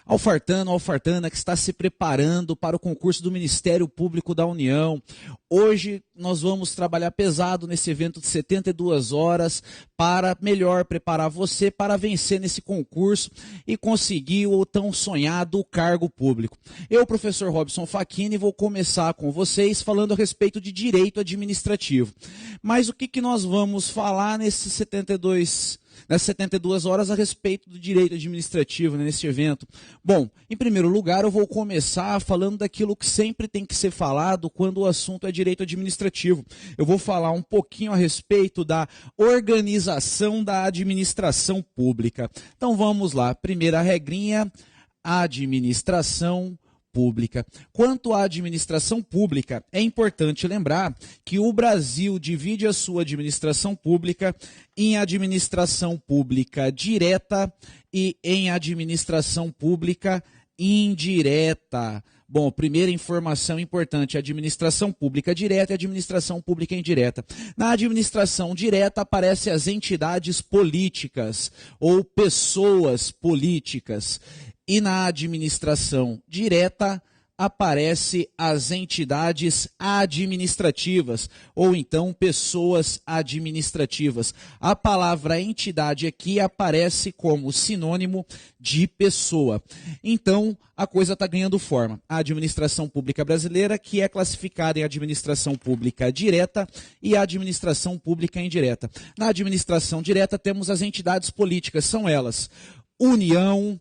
Alfartano, alfartana que está se preparando para o concurso do Ministério Público da União. Hoje nós vamos trabalhar pesado nesse evento de 72 horas para melhor preparar você para vencer nesse concurso e conseguir o tão sonhado cargo público. Eu, professor Robson Facchini, vou começar com vocês falando a respeito de direito administrativo. Mas o que nós vamos falar nessas 72 horas a respeito do direito administrativo, né, nesse evento? Bom, em primeiro lugar eu vou começar falando daquilo que sempre tem que ser falado quando o assunto é direito administrativo. Eu vou falar um pouquinho a respeito da organização da administração pública. Então vamos lá, primeira regrinha, administração pública. Quanto à administração pública, é importante lembrar que o Brasil divide a sua administração pública em administração pública direta e em administração pública indireta. Bom, primeira informação importante, administração pública direta e administração pública indireta. Na administração direta aparecem as entidades políticas ou pessoas políticas. E na administração direta aparecem as entidades administrativas, ou então pessoas administrativas. A palavra entidade aqui aparece como sinônimo de pessoa. Então, a coisa está ganhando forma. A administração pública brasileira, que é classificada em administração pública direta e a administração pública indireta. Na administração direta temos as entidades políticas, são elas: União,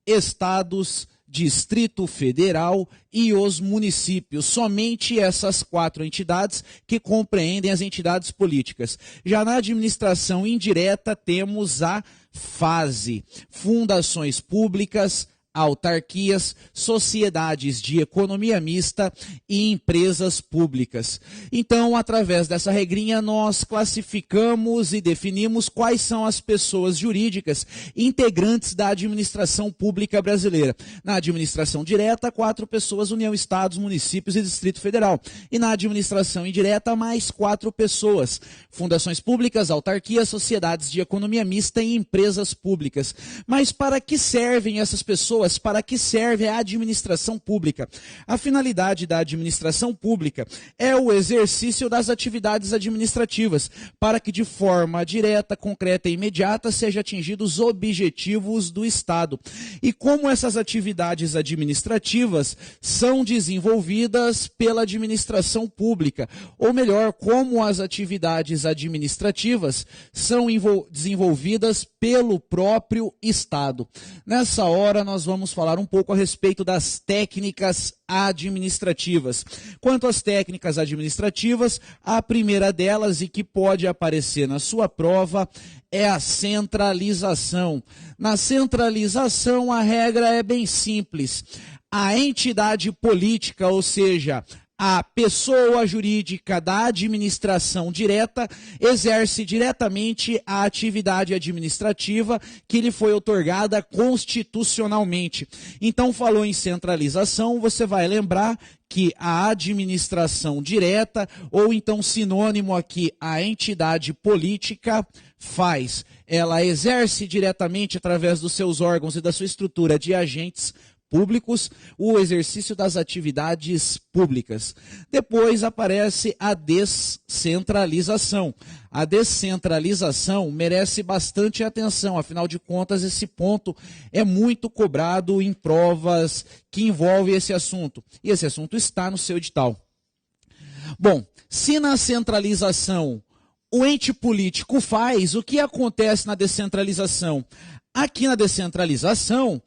Estados, Distrito Federal e os municípios. Somente essas 4 entidades que compreendem as entidades políticas. Já na administração indireta temos a FASE, fundações públicas, autarquias, sociedades de economia mista e empresas públicas. Então, através dessa regrinha, nós classificamos e definimos quais são as pessoas jurídicas integrantes da administração pública brasileira. Na administração direta, 4 pessoas: União, Estados, municípios e Distrito Federal. E na administração indireta, mais 4 pessoas: fundações públicas, autarquias, sociedades de economia mista e empresas públicas. Mas para que servem essas pessoas? Para que serve a administração pública? A finalidade da administração pública é o exercício das atividades administrativas, para que de forma direta, concreta e imediata sejam atingidos os objetivos do Estado. E como essas atividades administrativas são desenvolvidas pela administração pública, ou melhor, como as atividades administrativas são desenvolvidas pelo próprio Estado. Nessa hora nós vamos falar um pouco a respeito das técnicas administrativas. Quanto às técnicas administrativas, a primeira delas, e que pode aparecer na sua prova, é a centralização. Na centralização, a regra é bem simples. A entidade política, ou seja, a pessoa jurídica da administração direta, exerce diretamente a atividade administrativa que lhe foi outorgada constitucionalmente. Então, falou em centralização, você vai lembrar que a administração direta, ou então sinônimo aqui, a entidade política, faz. Ela exerce diretamente, através dos seus órgãos e da sua estrutura de agentes públicos, o exercício das atividades públicas. Depois aparece a descentralização. A descentralização merece bastante atenção, afinal de contas esse ponto é muito cobrado em provas que envolvem esse assunto. E esse assunto está no seu edital. Bom, se na centralização o ente político faz, o que acontece na descentralização? Aqui na descentralização,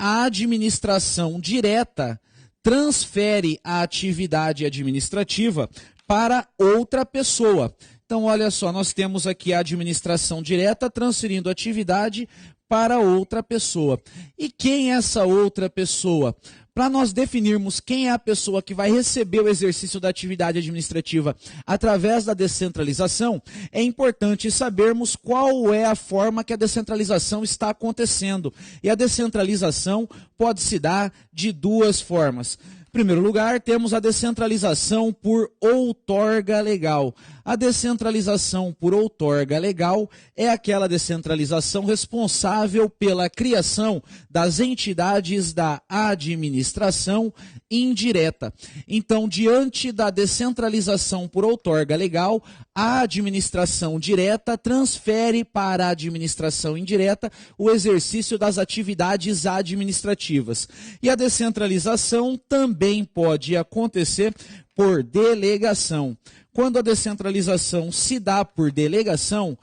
a administração direta transfere a atividade administrativa para outra pessoa. Então, olha só, nós temos aqui a administração direta transferindo a atividade para outra pessoa. E quem é essa outra pessoa? Para nós definirmos quem é a pessoa que vai receber o exercício da atividade administrativa através da descentralização, é importante sabermos qual é a forma que a descentralização está acontecendo. E a descentralização pode se dar de 2 formas. primeiro lugar, temos a descentralização por outorga legal. A descentralização por outorga legal é aquela descentralização responsável pela criação das entidades da administração indireta. Então, diante da descentralização por outorga legal, a administração direta transfere para a administração indireta o exercício das atividades administrativas. E a descentralização também pode acontecer por delegação. Quando a descentralização se dá por delegação,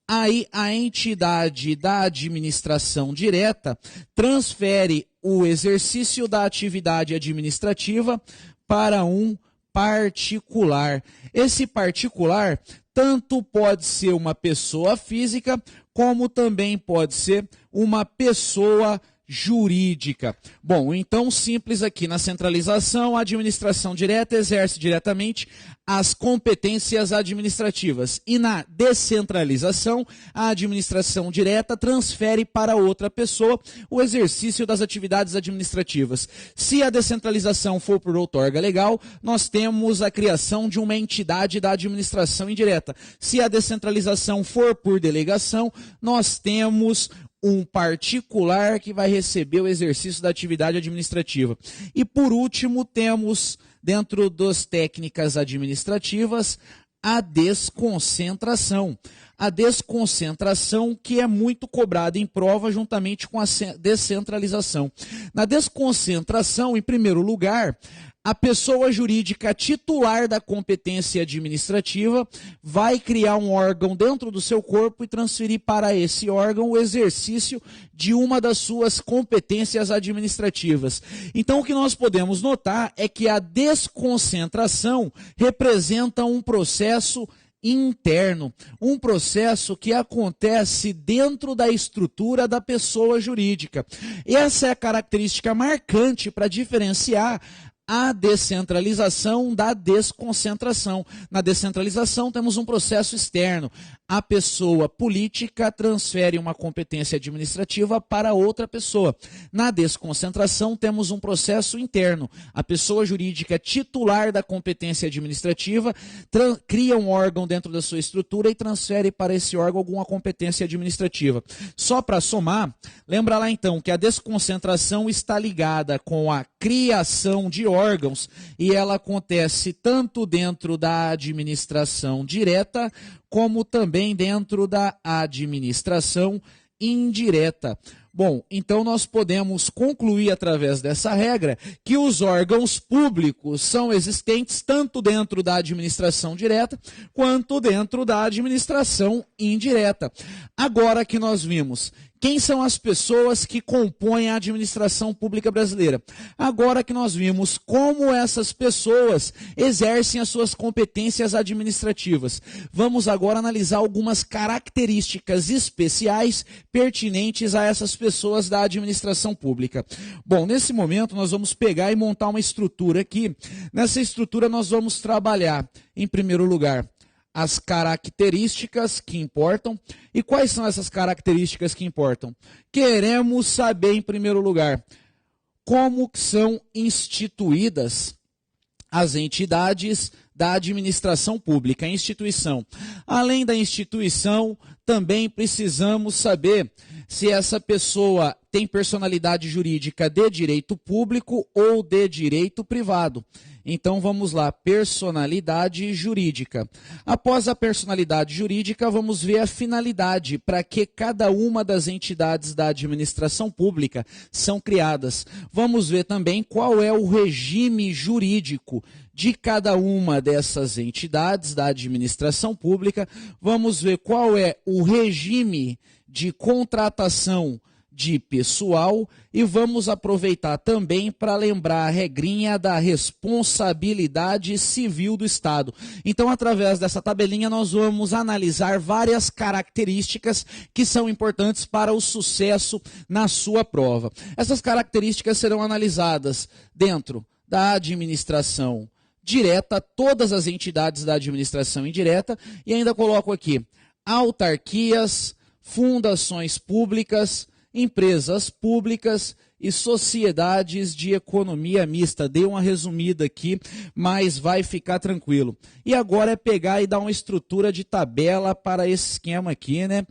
aí a entidade da administração direta transfere o exercício da atividade administrativa para um particular. Esse particular tanto pode ser uma pessoa física, como também pode ser uma pessoa jurídica. Bom, então simples aqui, na centralização, a administração direta exerce diretamente as competências administrativas e na descentralização, a administração direta transfere para outra pessoa o exercício das atividades administrativas. Se a descentralização for por outorga legal, nós temos a criação de uma entidade da administração indireta. Se a descentralização for por delegação, nós temos um particular que vai receber o exercício da atividade administrativa. E por último, temos, dentro das técnicas administrativas, a desconcentração. A desconcentração que é muito cobrada em prova juntamente com a descentralização. Na desconcentração, em primeiro lugar, a pessoa jurídica titular da competência administrativa vai criar um órgão dentro do seu corpo e transferir para esse órgão o exercício de uma das suas competências administrativas. Então, o que nós podemos notar é que a desconcentração representa um processo interno, um processo que acontece dentro da estrutura da pessoa jurídica. Essa é a característica marcante para diferenciar a descentralização da desconcentração. Na descentralização temos um processo externo. A pessoa política transfere uma competência administrativa para outra pessoa. Na desconcentração temos um processo interno. A pessoa jurídica titular da competência administrativa cria um órgão dentro da sua estrutura e transfere para esse órgão alguma competência administrativa. Só para somar, lembra lá então que a desconcentração está ligada com a criação de órgãos e ela acontece tanto dentro da administração direta como também dentro da administração indireta. Bom, então nós podemos concluir através dessa regra que os órgãos públicos são existentes tanto dentro da administração direta quanto dentro da administração indireta. Agora que nós vimos quem são as pessoas que compõem a administração pública brasileira, agora que nós vimos como essas pessoas exercem as suas competências administrativas, vamos agora analisar algumas características especiais pertinentes a essas pessoas da administração pública. Bom, nesse momento nós vamos pegar e montar uma estrutura aqui. Nessa estrutura nós vamos trabalhar, em primeiro lugar, as características que importam. E quais são essas características que importam? Queremos saber, em primeiro lugar, como são instituídas as entidades da administração pública, a instituição. Além da instituição, também precisamos saber se essa pessoa tem personalidade jurídica de direito público ou de direito privado. Então vamos lá, personalidade jurídica. Após a personalidade jurídica, vamos ver a finalidade para que cada uma das entidades da administração pública são criadas. Vamos ver também qual é o regime jurídico de cada uma dessas entidades da administração pública. Vamos ver qual é o regime de contratação de pessoal e vamos aproveitar também para lembrar a regrinha da responsabilidade civil do Estado. Então, através dessa tabelinha, nós vamos analisar várias características que são importantes para o sucesso na sua prova. Essas características serão analisadas dentro da administração direta, todas as entidades da administração indireta, e ainda coloco aqui autarquias, fundações públicas, empresas públicas e sociedades de economia mista. Dei uma resumida aqui, mas vai ficar tranquilo. E agora é pegar e dar uma estrutura de tabela para esse esquema aqui, né?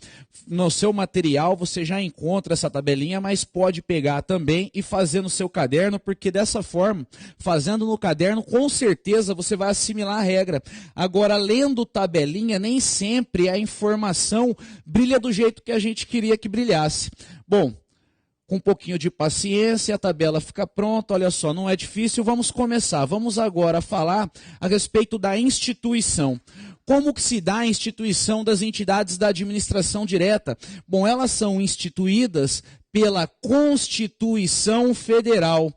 No seu material você já encontra essa tabelinha, mas pode pegar também e fazer no seu caderno, porque dessa forma, fazendo no caderno, com certeza você vai assimilar a regra. Agora, lendo tabelinha, nem sempre a informação brilha do jeito que a gente queria que brilhasse. Bom, com um pouquinho de paciência, a tabela fica pronta, olha só, não é difícil, vamos começar. Vamos agora falar a respeito da instituição. Como que se dá a instituição das entidades da administração direta? Bom, elas são instituídas pela Constituição Federal.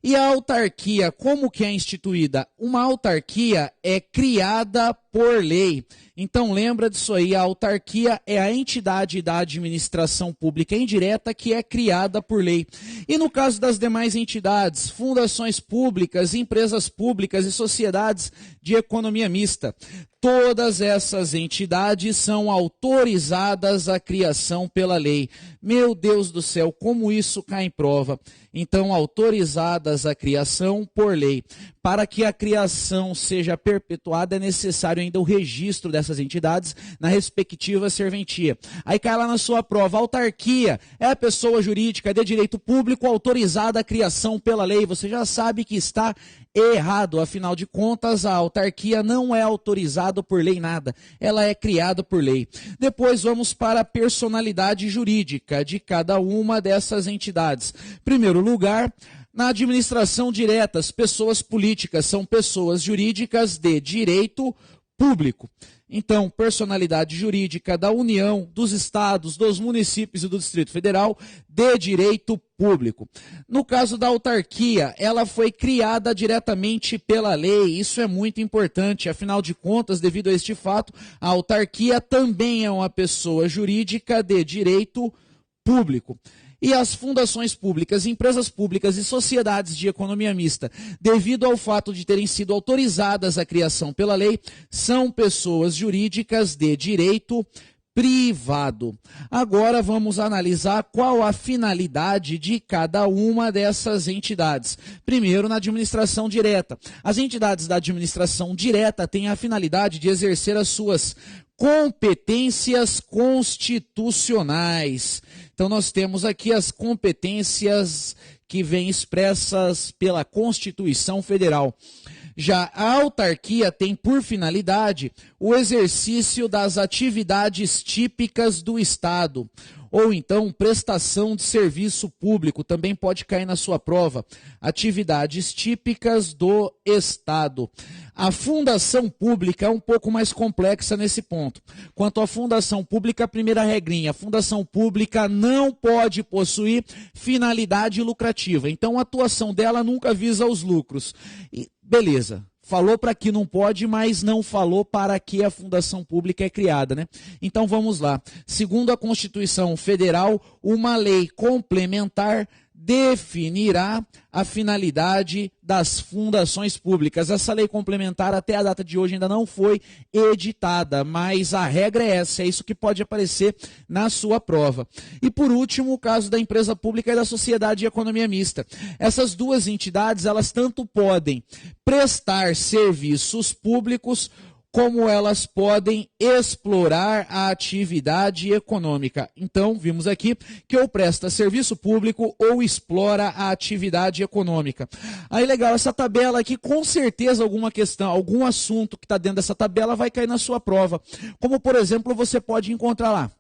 E a autarquia, como que é instituída? Uma autarquia é criada por lei. Então lembra disso aí, a autarquia é a entidade da administração pública indireta que é criada por lei. E no caso das demais entidades, fundações públicas, empresas públicas e sociedades de economia mista, todas essas entidades são autorizadas à criação pela lei. Meu Deus do céu, como isso cai em prova. Então, autorizadas à criação por lei. Para que a criação seja perpetuada, é necessário ainda o registro dessas entidades na respectiva serventia. Aí cai lá na sua prova, autarquia é a pessoa jurídica de direito público autorizada à criação pela lei. Você já sabe que está errado, afinal de contas, a autarquia não é autorizada por lei nada, ela é criada por lei. Depois vamos para a personalidade jurídica de cada uma dessas entidades. Primeiro lugar, na administração direta, as pessoas políticas são pessoas jurídicas de direito público. Então, personalidade jurídica da União, dos estados, dos municípios e do Distrito Federal de direito público. No caso da autarquia, ela foi criada diretamente pela lei. Isso é muito importante, afinal de contas, devido a este fato, a autarquia também é uma pessoa jurídica de direito público. E as fundações públicas, empresas públicas e sociedades de economia mista, devido ao fato de terem sido autorizadas à criação pela lei, são pessoas jurídicas de direito privado. Agora vamos analisar qual a finalidade de cada uma dessas entidades. Primeiro, na administração direta. As entidades da administração direta têm a finalidade de exercer as suas competências constitucionais. Então nós temos aqui as competências que vêm expressas pela Constituição Federal. Já a autarquia tem por finalidade o exercício das atividades típicas do Estado, ou então prestação de serviço público, também pode cair na sua prova, atividades típicas do Estado. A fundação pública é um pouco mais complexa nesse ponto. Quanto à fundação pública, a primeira regrinha, a fundação pública não pode possuir finalidade lucrativa, então a atuação dela nunca visa os lucros. E, beleza. Falou para que não pode, mas não falou para que a fundação pública é criada, né? Então vamos lá. Segundo a Constituição Federal, uma lei complementar definirá a finalidade das fundações públicas. Essa lei complementar até a data de hoje ainda não foi editada, mas a regra é essa, é isso que pode aparecer na sua prova. E por último, o caso da empresa pública e da sociedade de economia mista. Essas duas entidades, elas tanto podem prestar serviços públicos como elas podem explorar a atividade econômica. Então, vimos aqui que ou presta serviço público ou explora a atividade econômica. Aí, legal, essa tabela aqui, com certeza alguma questão, algum assunto que está dentro dessa tabela vai cair na sua prova. Como, por exemplo, você pode encontrar lá.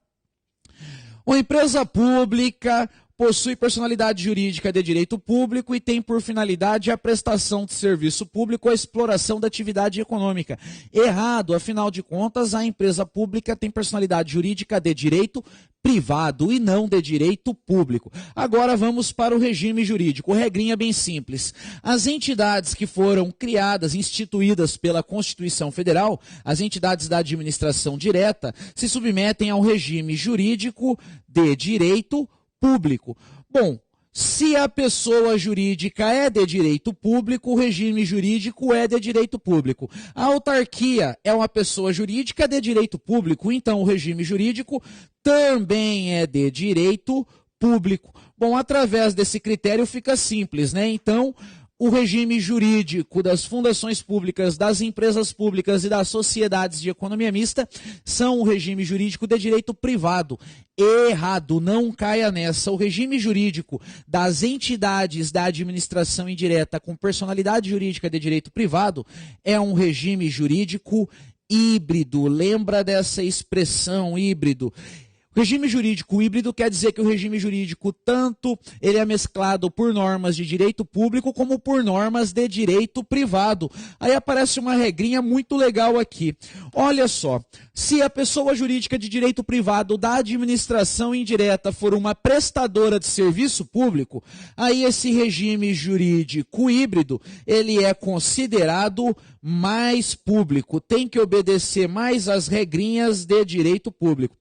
Uma empresa pública possui personalidade jurídica de direito público e tem por finalidade a prestação de serviço público ou a exploração da atividade econômica. Errado, afinal de contas, a empresa pública tem personalidade jurídica de direito privado e não de direito público. Agora vamos para o regime jurídico. Regrinha bem simples. As entidades que foram criadas, instituídas pela Constituição Federal, as entidades da administração direta, se submetem ao regime jurídico de direito público. Bom, se a pessoa jurídica é de direito público, o regime jurídico é de direito público. A autarquia é uma pessoa jurídica de direito público, então o regime jurídico também é de direito público. Bom, através desse critério fica simples, né? Então, o regime jurídico das fundações públicas, das empresas públicas e das sociedades de economia mista são o regime jurídico de direito privado. Errado, não caia nessa. O regime jurídico das entidades da administração indireta com personalidade jurídica de direito privado é um regime jurídico híbrido. Lembra dessa expressão, híbrido? Regime jurídico híbrido quer dizer que o regime jurídico tanto ele é mesclado por normas de direito público como por normas de direito privado. Aí aparece uma regrinha muito legal aqui. Olha só, se a pessoa jurídica de direito privado da administração indireta for uma prestadora de serviço público, aí esse regime jurídico híbrido, ele é considerado mais público, tem que obedecer mais às regrinhas de direito público.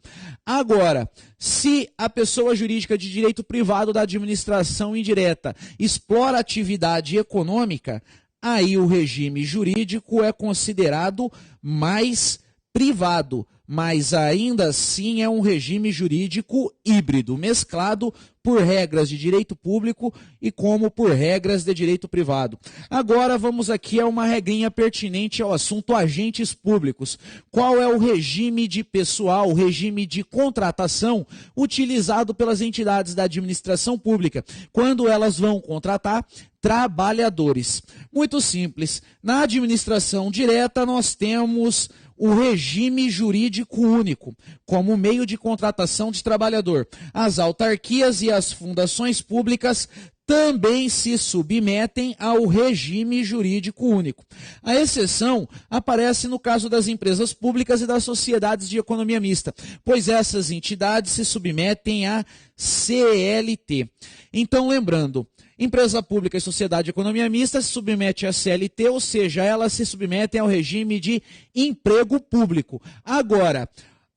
Agora, se a pessoa jurídica de direito privado da administração indireta explora atividade econômica, aí o regime jurídico é considerado mais privado, mas ainda assim é um regime jurídico híbrido, mesclado por regras de direito público e como por regras de direito privado. Agora vamos aqui a uma regrinha pertinente ao assunto agentes públicos. Qual é o regime de pessoal, o regime de contratação utilizado pelas entidades da administração pública quando elas vão contratar trabalhadores? Muito simples. Na administração direta nós temos o regime jurídico único, como meio de contratação de trabalhador. As autarquias e as fundações públicas também se submetem ao regime jurídico único. A exceção aparece no caso das empresas públicas e das sociedades de economia mista, pois essas entidades se submetem à CLT. Então, lembrando, empresa pública e sociedade de economia mista se submete à CLT, ou seja, elas se submetem ao regime de emprego público. Agora,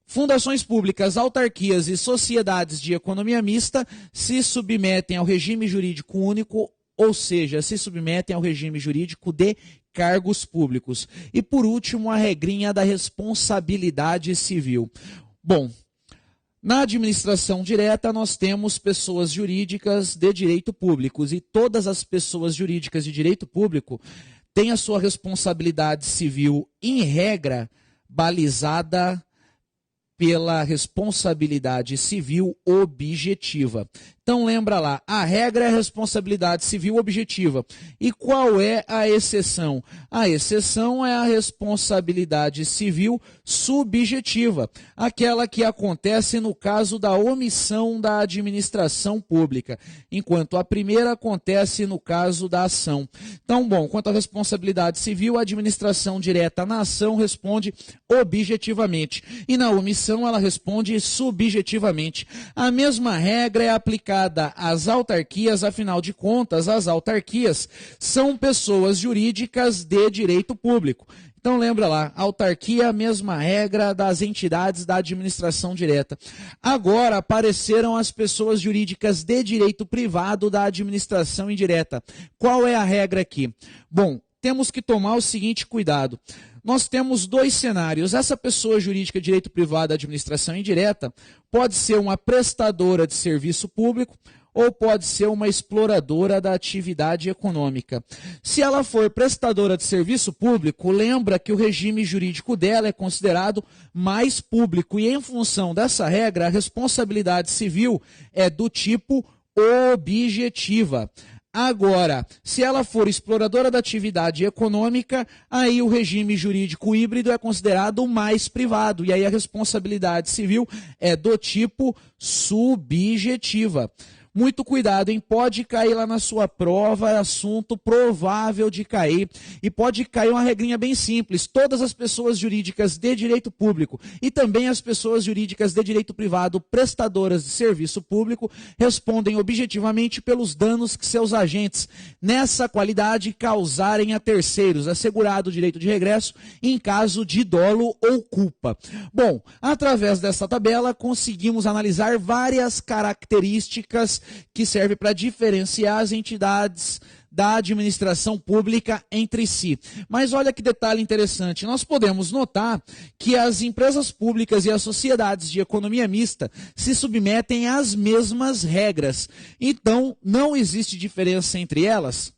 fundações públicas, autarquias e sociedades de economia mista se submetem ao regime jurídico único, ou seja, se submetem ao regime jurídico de cargos públicos. E por último, a regrinha da responsabilidade civil. Bom, na administração direta, nós temos pessoas jurídicas de direito público e todas as pessoas jurídicas de direito público têm a sua responsabilidade civil, em regra, balizada pela responsabilidade civil objetiva. Então lembra lá, a regra é a responsabilidade civil objetiva. E qual é a exceção? A exceção é a responsabilidade civil subjetiva, aquela que acontece no caso da omissão da administração pública, enquanto a primeira acontece no caso da ação. Então, bom, quanto à responsabilidade civil, a administração direta na ação responde objetivamente, e na omissão ela responde subjetivamente. A mesma regra é aplicada às autarquias, afinal de contas, as autarquias são pessoas jurídicas de direito público. Então lembra lá, autarquia, a mesma regra das entidades da administração direta. Agora apareceram as pessoas jurídicas de direito privado da administração indireta. Qual é a regra aqui? Bom, temos que tomar o seguinte cuidado. Nós temos dois cenários. Essa pessoa jurídica de direito privado da administração indireta pode ser uma prestadora de serviço público ou pode ser uma exploradora da atividade econômica. Se ela for prestadora de serviço público, lembra que o regime jurídico dela é considerado mais público e, em função dessa regra, a responsabilidade civil é do tipo objetiva. Agora, se ela for exploradora da atividade econômica, aí o regime jurídico híbrido é considerado mais privado, e aí a responsabilidade civil é do tipo subjetiva. Muito cuidado, hein? Pode cair lá na sua prova, é assunto provável de cair. E pode cair uma regrinha bem simples. Todas as pessoas jurídicas de direito público e também as pessoas jurídicas de direito privado prestadoras de serviço público respondem objetivamente pelos danos que seus agentes, nessa qualidade, causarem a terceiros, assegurado o direito de regresso em caso de dolo ou culpa. Bom, através dessa tabela, conseguimos analisar várias características que serve para diferenciar as entidades da administração pública entre si. Mas olha que detalhe interessante, nós podemos notar que as empresas públicas e as sociedades de economia mista se submetem às mesmas regras. Então, não existe diferença entre elas?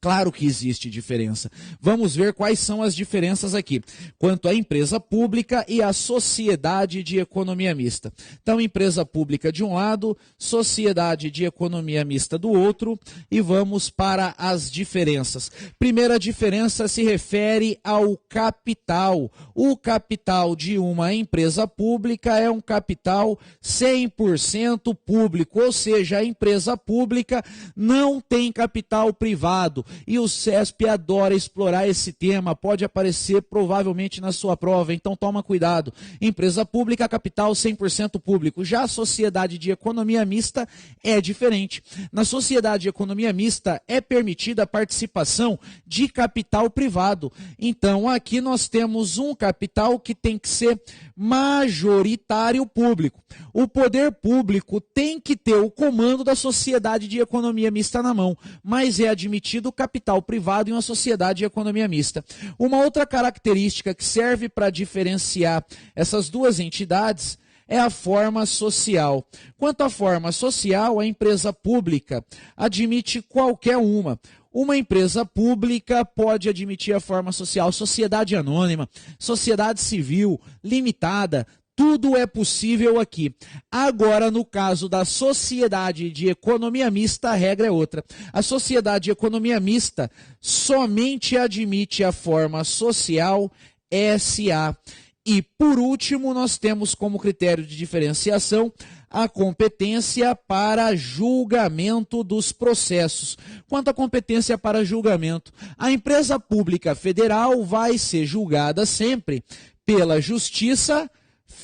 Claro que existe diferença. Vamos ver quais são as diferenças aqui, quanto à empresa pública e à sociedade de economia mista. Então, empresa pública de um lado, sociedade de economia mista do outro, e vamos para as diferenças. Primeira diferença se refere ao capital. O capital de uma empresa pública é um capital 100% público, ou seja, a empresa pública não tem capital privado. E o CESP adora explorar esse tema, pode aparecer provavelmente na sua prova, então toma cuidado. Empresa pública, capital 100% público. Já a sociedade de economia mista é diferente. Na sociedade de economia mista é permitida a participação de capital privado. Então aqui nós temos um capital que tem que ser majoritário público. O poder público tem que ter o comando da sociedade de economia mista na mão, mas é admitido capital privado em uma sociedade de economia mista. Uma outra característica que serve para diferenciar essas duas entidades é a forma social. Quanto à forma social, a empresa pública admite qualquer uma. Uma empresa pública pode admitir a forma social, sociedade anônima, sociedade civil, limitada, tudo é possível aqui. Agora, no caso da sociedade de economia mista, a regra é outra. A sociedade de economia mista somente admite a forma social SA. E, por último, nós temos como critério de diferenciação a competência para julgamento dos processos. Quanto à competência para julgamento, a empresa pública federal vai ser julgada sempre pela Justiça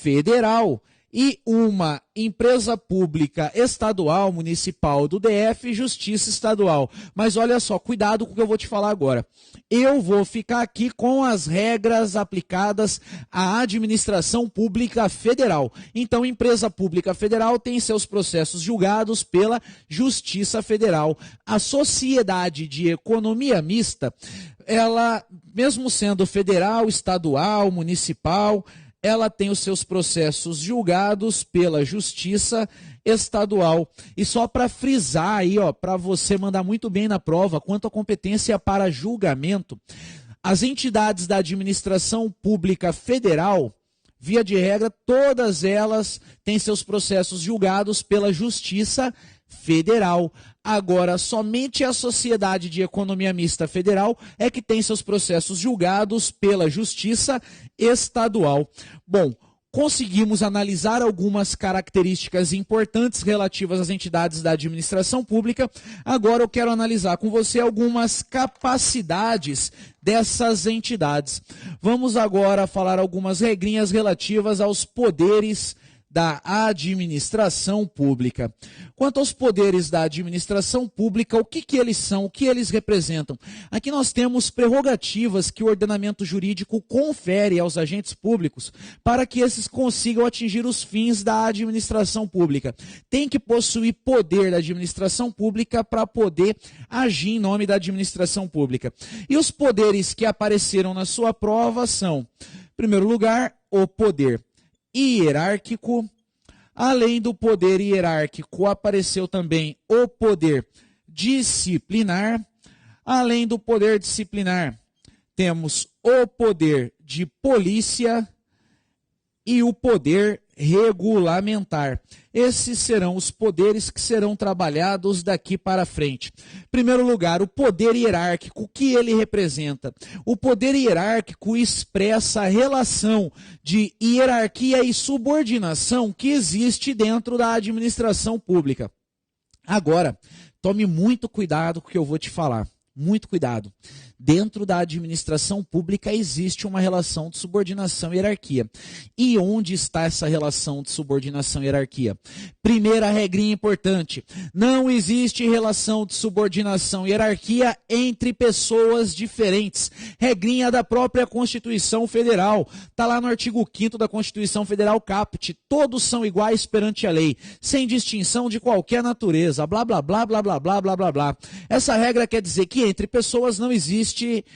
Federal, e uma empresa pública estadual, municipal do DF, Justiça Estadual. Mas olha só, cuidado com o que eu vou te falar agora. Eu vou ficar aqui com as regras aplicadas à administração pública federal. Então, empresa pública federal tem seus processos julgados pela Justiça Federal. A sociedade de economia mista, ela, mesmo sendo federal, estadual, municipal, ela tem os seus processos julgados pela Justiça Estadual. E só para frisar aí, para você mandar muito bem na prova, quanto à competência para julgamento, as entidades da administração pública federal, via de regra, todas elas têm seus processos julgados pela Justiça Federal. Agora, somente a Sociedade de Economia Mista Federal é que tem seus processos julgados pela Justiça Estadual. Bom, conseguimos analisar algumas características importantes relativas às entidades da administração pública. Agora eu quero analisar com você algumas capacidades dessas entidades. Vamos agora falar algumas regrinhas relativas aos poderes da administração pública. Quanto aos poderes da administração pública, o que eles são, o que eles representam? Aqui nós temos prerrogativas que o ordenamento jurídico confere aos agentes públicos para que esses consigam atingir os fins da administração pública. Tem que possuir poder da administração pública para poder agir em nome da administração pública. E os poderes que apareceram na sua prova são, em primeiro lugar, o poder hierárquico. Além do poder hierárquico, apareceu também o poder disciplinar. Além do poder disciplinar, temos o poder de polícia e o poder regulamentar. Esses serão os poderes que serão trabalhados daqui para frente. Em primeiro lugar, o poder hierárquico, o que ele representa? O poder hierárquico expressa a relação de hierarquia e subordinação que existe dentro da administração pública. Agora, tome muito cuidado com o que eu vou te falar. Muito cuidado. Dentro da administração pública existe uma relação de subordinação e hierarquia. E onde está essa relação de subordinação e hierarquia? Primeira regrinha importante: não existe relação de subordinação e hierarquia entre pessoas diferentes. Regrinha da própria Constituição Federal. Está lá no artigo 5º da Constituição Federal caput: todos são iguais perante a lei, sem distinção de qualquer natureza, blá blá blá blá blá blá blá blá blá. Essa regra quer dizer que entre pessoas não existe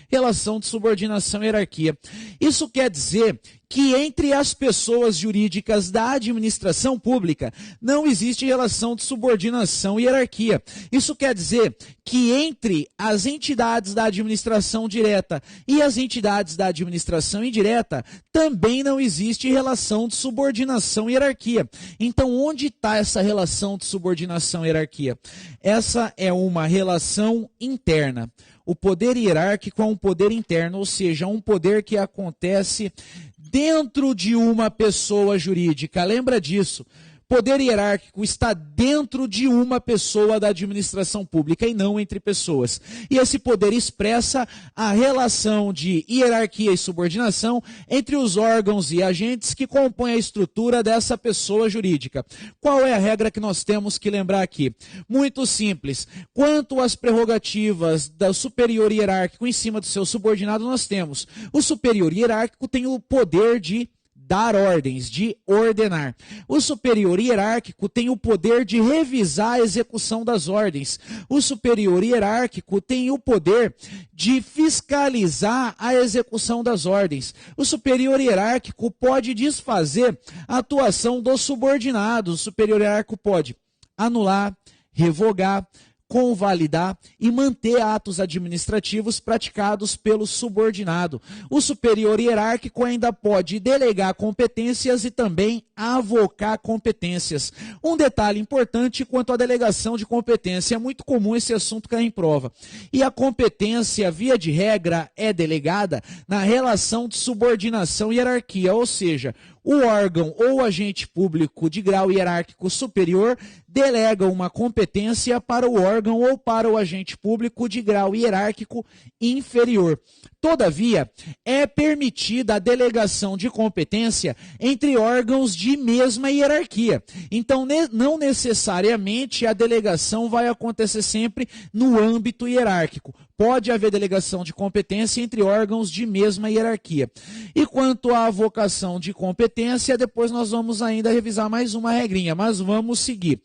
relação de subordinação e hierarquia. Isso quer dizer que entre as pessoas jurídicas da administração pública não existe relação de subordinação e hierarquia. Isso quer dizer que entre as entidades da administração direta e as entidades da administração indireta também não existe relação de subordinação e hierarquia. Então, onde está essa relação de subordinação e hierarquia? Essa é uma relação interna. O poder hierárquico é um poder interno, ou seja, um poder que acontece dentro de uma pessoa jurídica. Lembra disso? Poder hierárquico está dentro de uma pessoa da administração pública e não entre pessoas. E esse poder expressa a relação de hierarquia e subordinação entre os órgãos e agentes que compõem a estrutura dessa pessoa jurídica. Qual é a regra que nós temos que lembrar aqui? Muito simples. Quanto às prerrogativas do superior hierárquico em cima do seu subordinado, nós temos: o superior hierárquico tem o poder de dar ordens, de ordenar. O superior hierárquico tem o poder de revisar a execução das ordens. O superior hierárquico tem o poder de fiscalizar a execução das ordens. O superior hierárquico pode desfazer a atuação dos subordinados. O superior hierárquico pode anular, revogar, convalidar e manter atos administrativos praticados pelo subordinado. O superior hierárquico ainda pode delegar competências e também avocar competências. Um detalhe importante quanto à delegação de competência: é muito comum esse assunto cair em prova. E a competência, via de regra, é delegada na relação de subordinação e hierarquia, ou seja, o órgão ou agente público de grau hierárquico superior delega uma competência para o órgão ou para o agente público de grau hierárquico inferior. Todavia, é permitida a delegação de competência entre órgãos de mesma hierarquia. Então, não necessariamente a delegação vai acontecer sempre no âmbito hierárquico. Pode haver delegação de competência entre órgãos de mesma hierarquia. E quanto à avocação de competência, depois nós vamos ainda revisar mais uma regrinha, mas vamos seguir.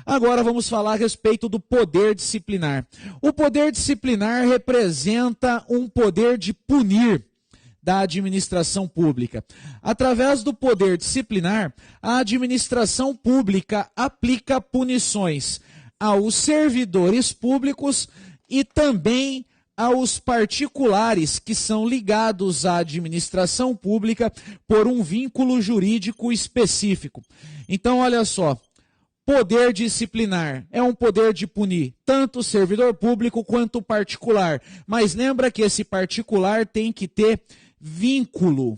Agora vamos falar a respeito do poder disciplinar. O poder disciplinar representa um poder de punir da administração pública. Através do poder disciplinar, a administração pública aplica punições aos servidores públicos e também aos particulares que são ligados à administração pública por um vínculo jurídico específico. Então, olha só, poder disciplinar é um poder de punir tanto o servidor público quanto o particular. Mas lembra que esse particular tem que ter vínculo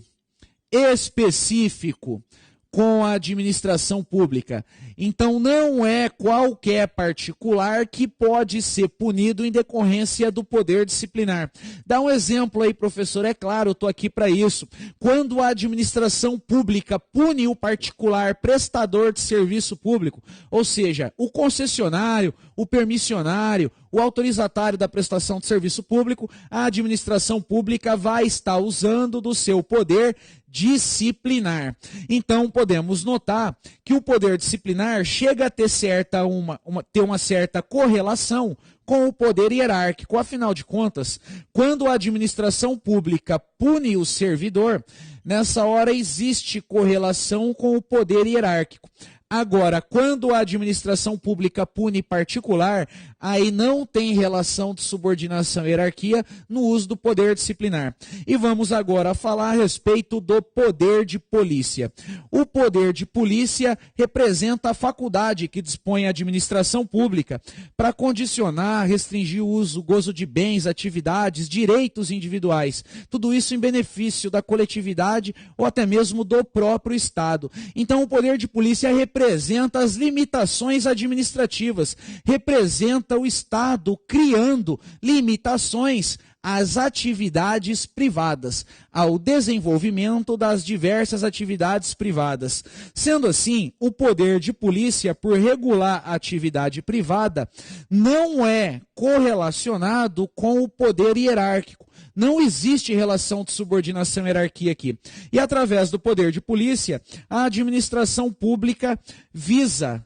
específico com a administração pública. Então, não é qualquer particular que pode ser punido em decorrência do poder disciplinar. Dá um exemplo aí, professor. É claro, eu estou aqui para isso. Quando a administração pública pune o particular prestador de serviço público, ou seja, o concessionário, o permissionário, o autorizatário da prestação de serviço público, a administração pública vai estar usando do seu poder disciplinar. Então, podemos notar que o poder disciplinar chega a ter uma certa correlação com o poder hierárquico. Afinal de contas, quando a administração pública pune o servidor, nessa hora existe correlação com o poder hierárquico. Agora, quando a administração pública pune particular, aí não tem relação de subordinação e hierarquia no uso do poder disciplinar. E vamos agora falar a respeito do poder de polícia. O poder de polícia representa a faculdade que dispõe a administração pública para condicionar, restringir o uso, gozo de bens, atividades, direitos individuais. Tudo isso em benefício da coletividade ou até mesmo do próprio Estado. Então, o poder de polícia representa as limitações administrativas, representa o Estado criando limitações às atividades privadas, ao desenvolvimento das diversas atividades privadas. Sendo assim, o poder de polícia, por regular a atividade privada, não é correlacionado com o poder hierárquico. Não existe relação de subordinação e hierarquia aqui. E através do poder de polícia, a administração pública visa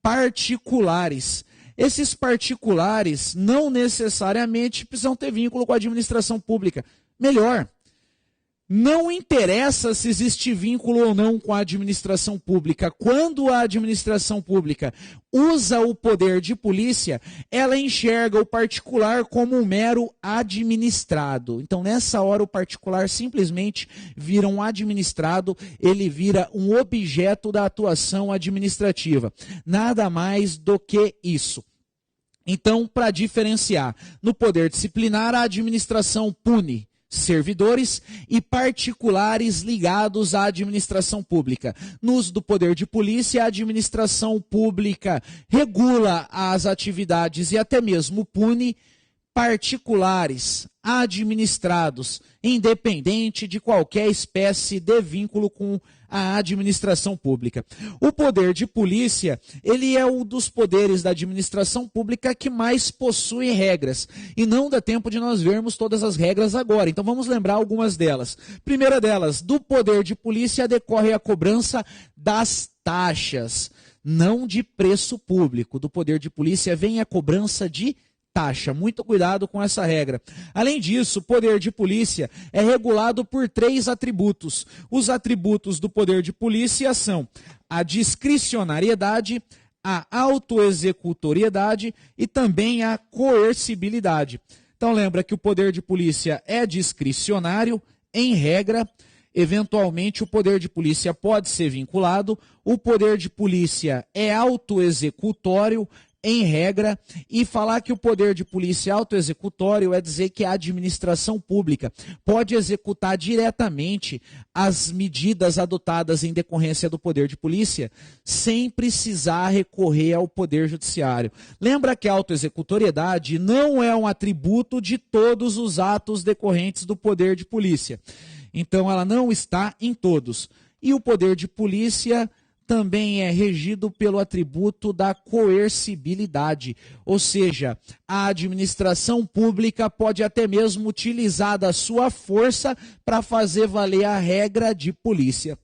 particulares. Esses particulares não necessariamente precisam ter vínculo com a administração pública. Melhor, não interessa se existe vínculo ou não com a administração pública. Quando a administração pública usa o poder de polícia, ela enxerga o particular como um mero administrado. Então, nessa hora, o particular simplesmente vira um administrado, ele vira um objeto da atuação administrativa. Nada mais do que isso. Então, para diferenciar, no poder disciplinar, a administração pune servidores e particulares ligados à administração pública. No uso do poder de polícia, a administração pública regula as atividades e até mesmo pune particulares administrados, independente de qualquer espécie de vínculo com a administração pública. O poder de polícia, ele é um dos poderes da administração pública que mais possui regras. E não dá tempo de nós vermos todas as regras agora. Então vamos lembrar algumas delas. Primeira delas, do poder de polícia decorre a cobrança das taxas, não de preço público. Do poder de polícia vem a cobrança de taxa. Muito cuidado com essa regra. Além disso, o poder de polícia é regulado por 3 atributos. Os atributos do poder de polícia são a discricionariedade, a autoexecutoriedade e também a coercibilidade. Então lembra que o poder de polícia é discricionário, em regra. Eventualmente, o poder de polícia pode ser vinculado. O poder de polícia é autoexecutório, em regra, e falar que o poder de polícia autoexecutório é dizer que a administração pública pode executar diretamente as medidas adotadas em decorrência do poder de polícia sem precisar recorrer ao poder judiciário. Lembra que a autoexecutoriedade não é um atributo de todos os atos decorrentes do poder de polícia. Então ela não está em todos. E o poder de polícia também é regido pelo atributo da coercibilidade, ou seja, a administração pública pode até mesmo utilizar da sua força para fazer valer a regra de polícia.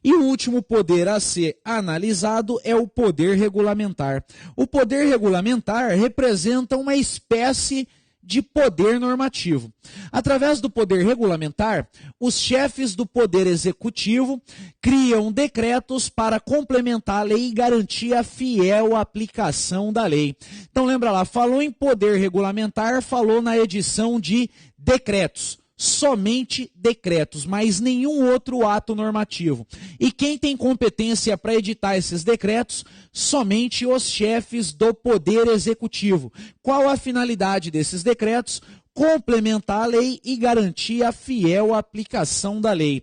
E o último poder a ser analisado é o poder regulamentar. O poder regulamentar representa uma espécie de poder normativo. Através do poder regulamentar, os chefes do poder executivo criam decretos para complementar a lei e garantir a fiel aplicação da lei. Então lembra lá, falou em poder regulamentar, falou na edição de decretos. Somente decretos, mas nenhum outro ato normativo. E quem tem competência para editar esses decretos? Somente os chefes do Poder Executivo. Qual a finalidade desses decretos? Complementar a lei e garantir a fiel aplicação da lei.